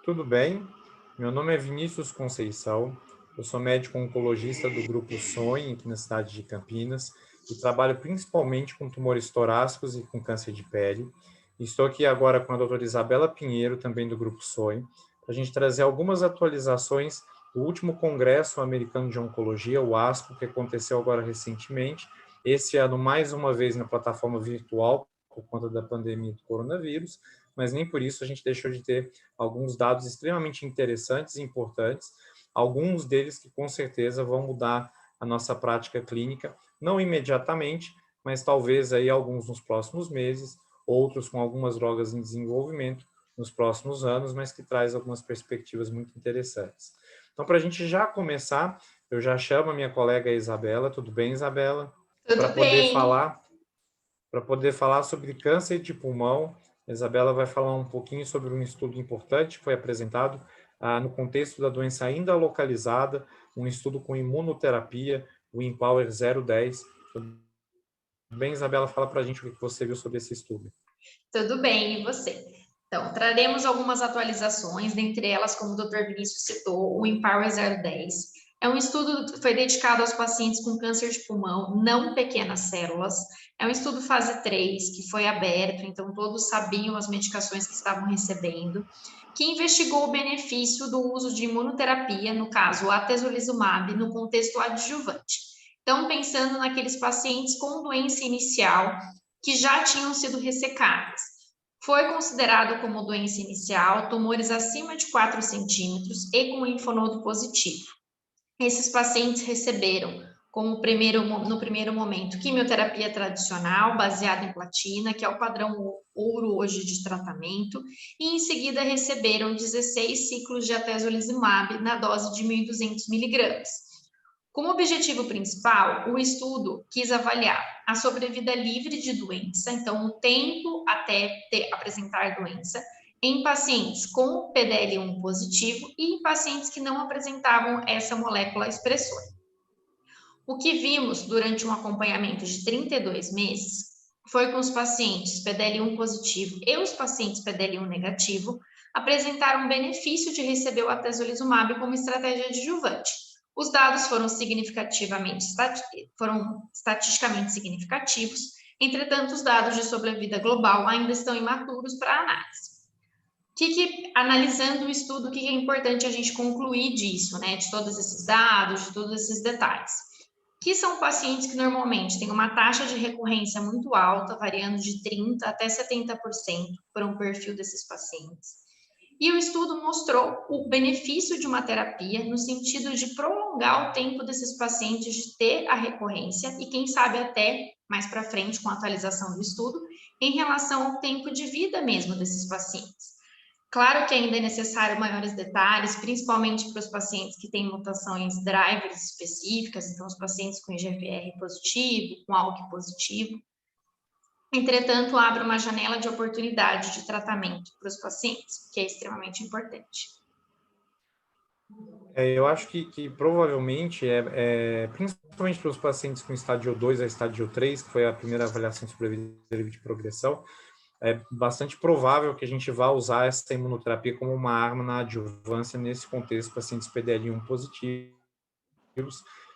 tudo bem? Meu nome é Vinícius Conceição, eu sou médico oncologista do Grupo SOI, aqui na cidade de Campinas, e trabalho principalmente com tumores torácicos e com câncer de pele. Estou aqui agora com a doutora Isabela Pinheiro, também do Grupo SOI, para a gente trazer algumas atualizações do último Congresso Americano de Oncologia, o ASCO, que aconteceu agora recentemente, esse ano mais uma vez na plataforma virtual, por conta da pandemia do coronavírus, mas nem por isso a gente deixou de ter alguns dados extremamente interessantes e importantes, alguns deles que com certeza vão mudar a nossa prática clínica, não imediatamente, mas talvez aí alguns nos próximos meses, outros com algumas drogas em desenvolvimento nos próximos anos, mas que traz algumas perspectivas muito interessantes. Então, para a gente já começar, eu já chamo a minha colega Isabela. Tudo bem, Isabela? Para Tudo poder bem. falar sobre câncer de pulmão. A Isabela vai falar um pouquinho sobre um estudo importante que foi apresentado no contexto da doença ainda localizada, um estudo com imunoterapia, o Empower 010. Tudo bem, Isabela? Fala para a gente o que você viu sobre esse estudo. Tudo bem, e você? Então, traremos algumas atualizações, dentre elas, como o Dr. Vinícius citou, o Empower 010. É um estudo que foi dedicado aos pacientes com câncer de pulmão, não pequenas células. É um estudo fase 3, que foi aberto, então todos sabiam as medicações que estavam recebendo, que investigou o benefício do uso de imunoterapia, no caso, o atezolizumab, no contexto adjuvante. Então, pensando naqueles pacientes com doença inicial que já tinham sido ressecadas. Foi considerado como doença inicial tumores acima de 4 centímetros e com linfonodo positivo. Esses pacientes receberam, no primeiro momento, quimioterapia tradicional, baseada em platina, que é o padrão ouro hoje de tratamento, e em seguida receberam 16 ciclos de atezolizumab na dose de 1.200 miligramas. Como objetivo principal, o estudo quis avaliar a sobrevida livre de doença, então o tempo até apresentar doença, em pacientes com PDL1 positivo e em pacientes que não apresentavam essa molécula expressora. O que vimos durante um acompanhamento de 32 meses foi que os pacientes PDL1 positivo e os pacientes PDL1 negativo apresentaram benefício de receber o atezolizumab como estratégia adjuvante. Os dados foram estatisticamente significativos, entretanto, os dados de sobrevida global ainda estão imaturos para análise. Analisando o estudo, o que é importante a gente concluir disso, né? De todos esses dados, de todos esses detalhes. Que são pacientes que normalmente têm uma taxa de recorrência muito alta, variando de 30% até 70% para um perfil desses pacientes. E o estudo mostrou o benefício de uma terapia no sentido de prolongar o tempo desses pacientes de ter a recorrência e, quem sabe, até mais para frente, com a atualização do estudo, em relação ao tempo de vida mesmo desses pacientes. Claro que ainda é necessário maiores detalhes, principalmente para os pacientes que têm mutações drivers específicas, então os pacientes com IGFR positivo, com ALK positivo. Entretanto, abre uma janela de oportunidade de tratamento para os pacientes, que é extremamente importante. Eu acho que provavelmente, principalmente para os pacientes com estádio 2 a estádio 3, que foi a primeira avaliação de sobrevida de progressão, é bastante provável que a gente vá usar essa imunoterapia como uma arma na adjuvância nesse contexto, pacientes PDL1 positivos,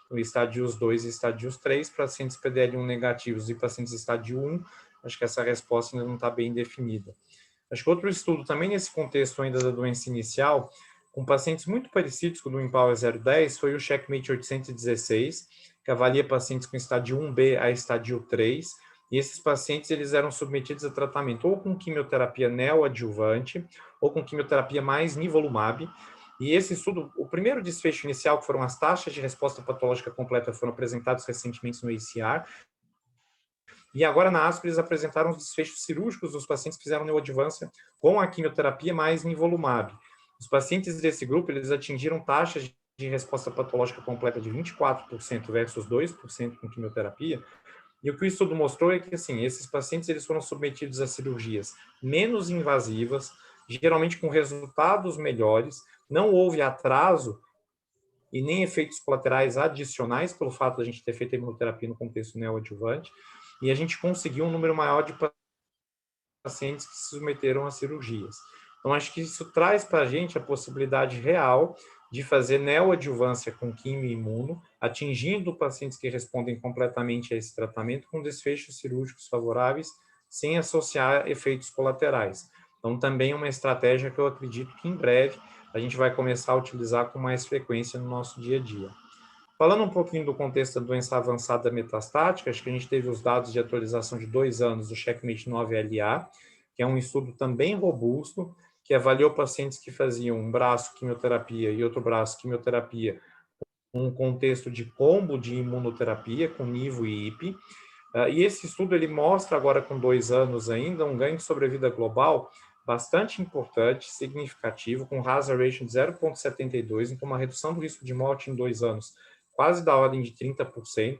no estádios 2 e estádios 3, pacientes PDL1 negativos e pacientes estádio 1, acho que essa resposta ainda não está bem definida. Acho que outro estudo também nesse contexto ainda da doença inicial, com pacientes muito parecidos com o do Empower 010, foi o Checkmate 816, que avalia pacientes com estádio 1B a estádio 3, e esses pacientes eles eram submetidos a tratamento ou com quimioterapia neoadjuvante ou com quimioterapia mais nivolumab. E esse estudo, o primeiro desfecho inicial, que foram as taxas de resposta patológica completa, foram apresentados recentemente no ACR. E agora na ASCO eles apresentaram os desfechos cirúrgicos dos pacientes que fizeram neoadjuvância com a quimioterapia mais nivolumab. Os pacientes desse grupo, eles atingiram taxas de resposta patológica completa de 24% versus 2% com quimioterapia. E o que o estudo mostrou é que, assim, esses pacientes eles foram submetidos a cirurgias menos invasivas, geralmente com resultados melhores, não houve atraso e nem efeitos colaterais adicionais pelo fato de a gente ter feito a imunoterapia no contexto neoadjuvante, e a gente conseguiu um número maior de pacientes que se submeteram a cirurgias. Então, acho que isso traz para a gente a possibilidade real de fazer neoadjuvância com quimio e imuno, atingindo pacientes que respondem completamente a esse tratamento com desfechos cirúrgicos favoráveis, sem associar efeitos colaterais. Então, também é uma estratégia que eu acredito que em breve a gente vai começar a utilizar com mais frequência no nosso dia a dia. Falando um pouquinho do contexto da doença avançada metastática, acho que a gente teve os dados de atualização de 2 anos do CheckMate 9LA, que é um estudo também robusto, que avaliou pacientes que faziam um braço quimioterapia e outro braço quimioterapia, um contexto de combo de imunoterapia com nivo e ipi. E esse estudo ele mostra agora com 2 anos ainda um ganho de sobrevida global bastante importante, significativo, com hazard ratio de 0,72, com uma redução do risco de morte em 2 anos quase da ordem de 30%,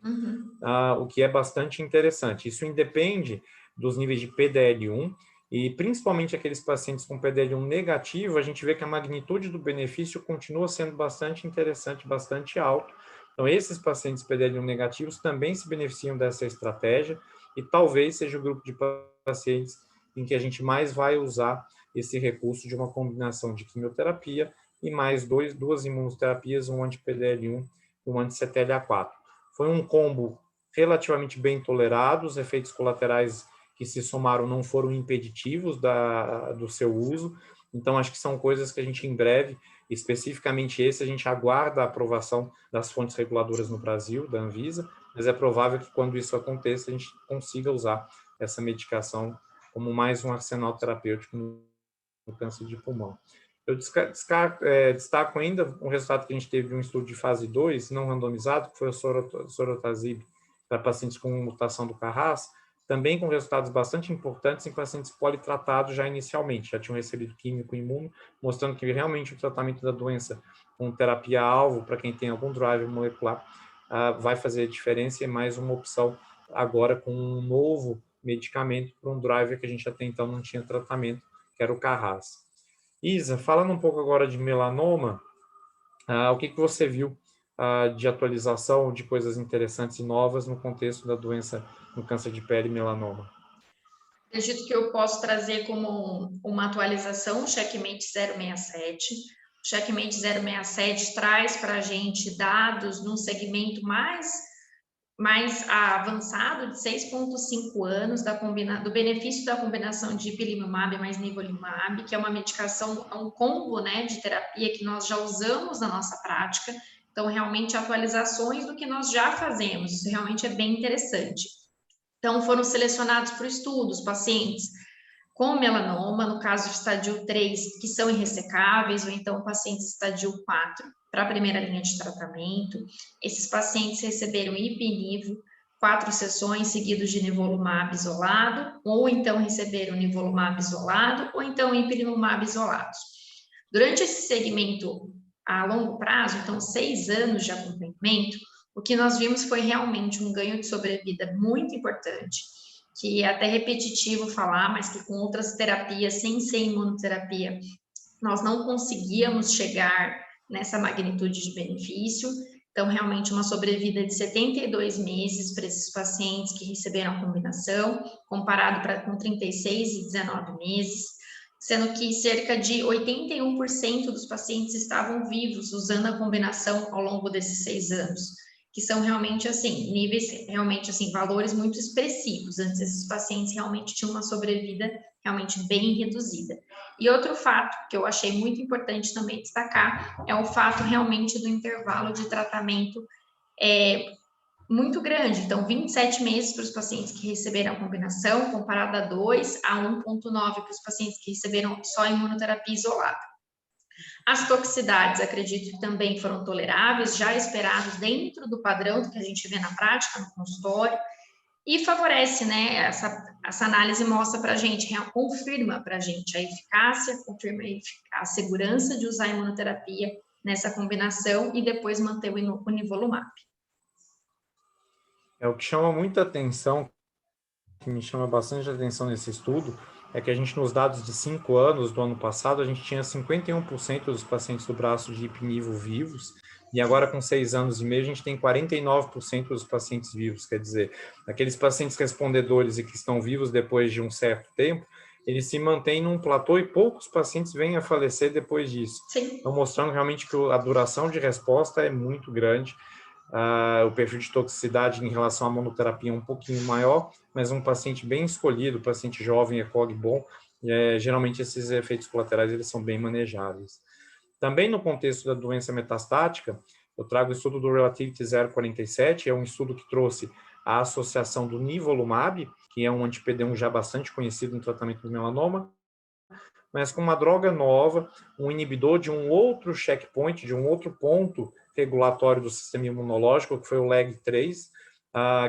o que é bastante interessante. Isso independe dos níveis de PDL1, e principalmente aqueles pacientes com PDL1 negativo, a gente vê que a magnitude do benefício continua sendo bastante interessante, bastante alto. Então, esses pacientes PDL1 negativos também se beneficiam dessa estratégia e talvez seja o grupo de pacientes em que a gente mais vai usar esse recurso de uma combinação de quimioterapia e mais duas imunoterapias, um anti-PDL1 e um anti-CTLA4. Foi um combo relativamente bem tolerado, os efeitos colaterais que se somaram não foram impeditivos do seu uso, então acho que são coisas que a gente em breve, especificamente esse, a gente aguarda a aprovação das fontes reguladoras no Brasil, da Anvisa, mas é provável que quando isso aconteça a gente consiga usar essa medicação como mais um arsenal terapêutico no câncer de pulmão. Eu destaco ainda um resultado que a gente teve de um estudo de fase 2, não randomizado, que foi o sorotazib para pacientes com mutação do Carras, também com resultados bastante importantes em pacientes politratados já inicialmente, já tinham recebido químico imuno, mostrando que realmente o tratamento da doença com terapia-alvo, para quem tem algum driver molecular, vai fazer diferença e é mais uma opção agora com um novo medicamento para um driver que a gente até então não tinha tratamento, que era o Carras. Isa, falando um pouco agora de melanoma, o que você viu de atualização, de coisas interessantes e novas no contexto da doença no câncer de pele e melanoma? Acredito que eu posso trazer como uma atualização o CheckMate 067. O CheckMate 067 traz para a gente dados num segmento mais avançado, de 6,5 anos, do benefício da combinação de ipilimumab mais nivolumab, que é uma medicação, é um combo, né, de terapia que nós já usamos na nossa prática. Então, realmente, atualizações do que nós já fazemos. Isso realmente é bem interessante. Então, foram selecionados para o estudo os pacientes com melanoma, no caso de estadio 3, que são irressecáveis, ou então pacientes estadio 4, para a primeira linha de tratamento. Esses pacientes receberam ipi-nivo, 4 sessões seguidas de nivolumab isolado, ou então receberam nivolumab isolado, ou então ipilimumab isolados. Durante esse segmento a longo prazo, então 6 anos de acompanhamento, o que nós vimos foi realmente um ganho de sobrevida muito importante, que é até repetitivo falar, mas que com outras terapias, sem ser imunoterapia, nós não conseguíamos chegar nessa magnitude de benefício. Então, realmente, uma sobrevida de 72 meses para esses pacientes que receberam a combinação, comparado com 36 e 19 meses, sendo que cerca de 81% dos pacientes estavam vivos usando a combinação ao longo desses 6 anos. Que são realmente, assim, níveis, realmente, assim, valores muito expressivos. Antes, esses pacientes realmente tinham uma sobrevida realmente bem reduzida. E outro fato que eu achei muito importante também destacar é o fato realmente do intervalo de tratamento muito grande. Então, 27 meses para os pacientes que receberam a combinação, comparado a 2 a 1,9 para os pacientes que receberam só imunoterapia isolada. As toxicidades, acredito que também foram toleráveis, já esperados dentro do padrão que a gente vê na prática, no consultório, e favorece, né, essa análise mostra para a gente, confirma para a gente a eficácia, confirma a segurança de usar a imunoterapia nessa combinação e depois manter o nivolumab. O que chama muita atenção, que me chama bastante atenção nesse estudo, é que a gente, nos dados de 5 anos do ano passado, a gente tinha 51% dos pacientes do braço de ipi-nivo vivos, e agora com 6 anos e meio a gente tem 49% dos pacientes vivos, quer dizer, aqueles pacientes respondedores e que estão vivos depois de um certo tempo, ele se mantém num platô e poucos pacientes vêm a falecer depois disso. Sim. Então, mostrando realmente que a duração de resposta é muito grande. O perfil de toxicidade em relação à monoterapia é um pouquinho maior, mas um paciente bem escolhido, paciente jovem, ECOG bom, geralmente esses efeitos colaterais eles são bem manejáveis. Também no contexto da doença metastática, eu trago o estudo do Relativity 047, é um estudo que trouxe a associação do nivolumab, que é um anti-PD1 já bastante conhecido no tratamento do melanoma, mas com uma droga nova, um inibidor de um outro checkpoint, de um outro ponto regulatório do sistema imunológico, que foi o LAG3,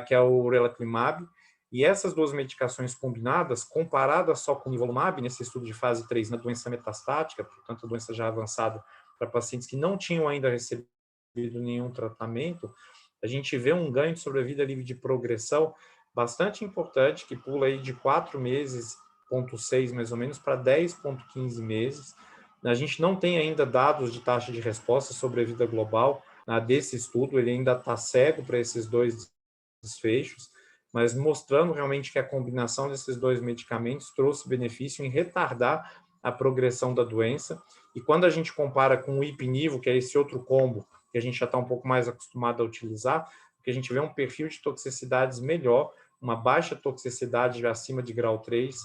que é o relatlimab. E essas duas medicações combinadas, comparadas só com o nivolumab, nesse estudo de fase 3, na doença metastática, portanto, a doença já avançada, para pacientes que não tinham ainda recebido nenhum tratamento, a gente vê um ganho de sobrevida livre de progressão bastante importante, que pula aí de 4 meses 0,6 mais ou menos para 10,15 meses. A gente não tem ainda dados de taxa de resposta sobre a vida global desse estudo, ele ainda está cego para esses dois desfechos, mas mostrando realmente que a combinação desses dois medicamentos trouxe benefício em retardar a progressão da doença. E quando a gente compara com o ipinivo, que é esse outro combo que a gente já está um pouco mais acostumado a utilizar, que a gente vê um perfil de toxicidades melhor, uma baixa toxicidade acima de grau 3,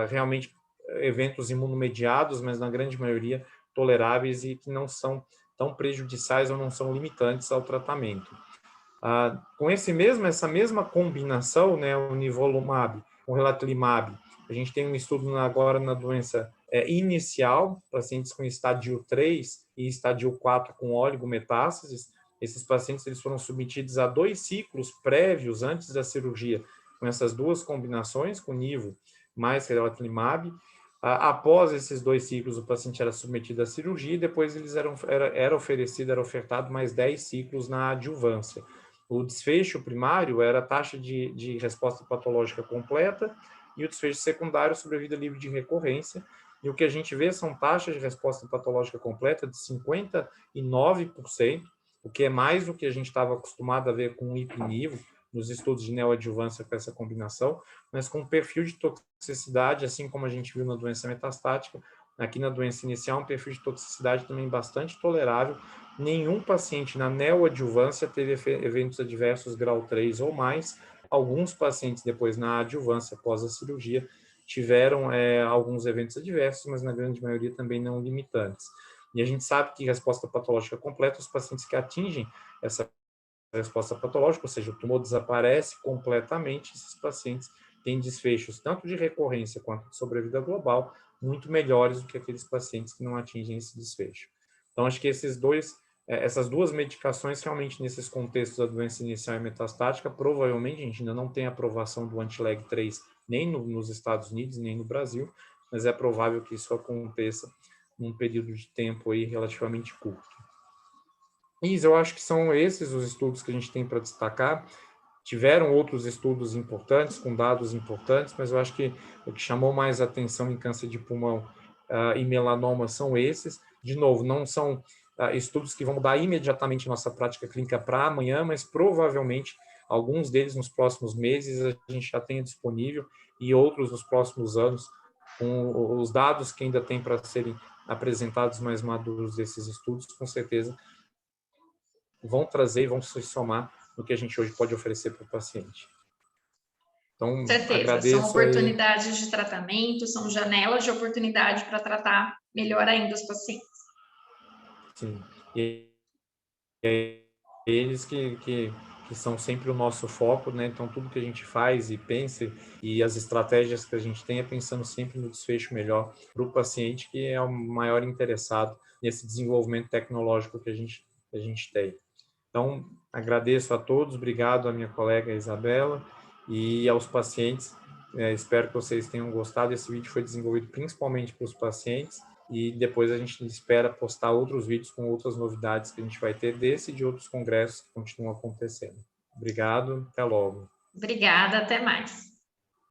realmente eventos imunomediados, mas na grande maioria toleráveis e que não são tão prejudiciais ou não são limitantes ao tratamento. Com essa mesma combinação, né, o nivolumab com o relatlimab, a gente tem um estudo agora na doença inicial, pacientes com estádio 3 e estádio 4 com oligometástases. Esses pacientes eles foram submetidos a 2 ciclos prévios antes da cirurgia, com essas duas combinações, com nivo mais relatlimab. Após esses 2 ciclos, o paciente era submetido à cirurgia e depois era ofertado mais 10 ciclos na adjuvância. O desfecho primário era a taxa de resposta patológica completa e o desfecho secundário sobrevida livre de recorrência. E o que a gente vê são taxas de resposta patológica completa de 59%, o que é mais do que a gente estava acostumado a ver com o ipinivo, nos estudos de neoadjuvância com essa combinação, mas com um perfil de toxicidade, assim como a gente viu na doença metastática, aqui na doença inicial, um perfil de toxicidade também bastante tolerável. Nenhum paciente na neoadjuvância teve eventos adversos grau 3 ou mais. Alguns pacientes depois na adjuvância, após a cirurgia, tiveram alguns eventos adversos, mas na grande maioria também não limitantes. E a gente sabe que resposta patológica completa, os pacientes que atingem essa resposta patológica, ou seja, o tumor desaparece completamente, esses pacientes têm desfechos tanto de recorrência quanto de sobrevida global muito melhores do que aqueles pacientes que não atingem esse desfecho. Então, acho que essas duas medicações, realmente, nesses contextos da doença inicial e metastática, provavelmente, a gente ainda não tem aprovação do anti-LAG3 nem nos Estados Unidos, nem no Brasil, mas é provável que isso aconteça num período de tempo aí relativamente curto. Eu acho que são esses os estudos que a gente tem para destacar. Tiveram outros estudos importantes, com dados importantes, mas eu acho que o que chamou mais atenção em câncer de pulmão e melanoma são esses. De novo, não são estudos que vão mudar imediatamente nossa prática clínica para amanhã, mas provavelmente alguns deles nos próximos meses a gente já tenha disponível e outros nos próximos anos, com os dados que ainda tem para serem apresentados mais maduros desses estudos, com certeza vão trazer e vão se somar no que a gente hoje pode oferecer para o paciente. Então, certeza, são oportunidades de tratamento, são janelas de oportunidade para tratar melhor ainda os pacientes. Sim, e eles que são sempre o nosso foco, né? Então, tudo que a gente faz e pensa e as estratégias que a gente tem é pensando sempre no desfecho melhor para o paciente, que é o maior interessado nesse desenvolvimento tecnológico que a gente tem. Então, agradeço a todos, obrigado à minha colega Isabela e aos pacientes. Espero que vocês tenham gostado. Esse vídeo foi desenvolvido principalmente para os pacientes e depois a gente espera postar outros vídeos com outras novidades que a gente vai ter desse e de outros congressos que continuam acontecendo. Obrigado, até logo. Obrigada, até mais.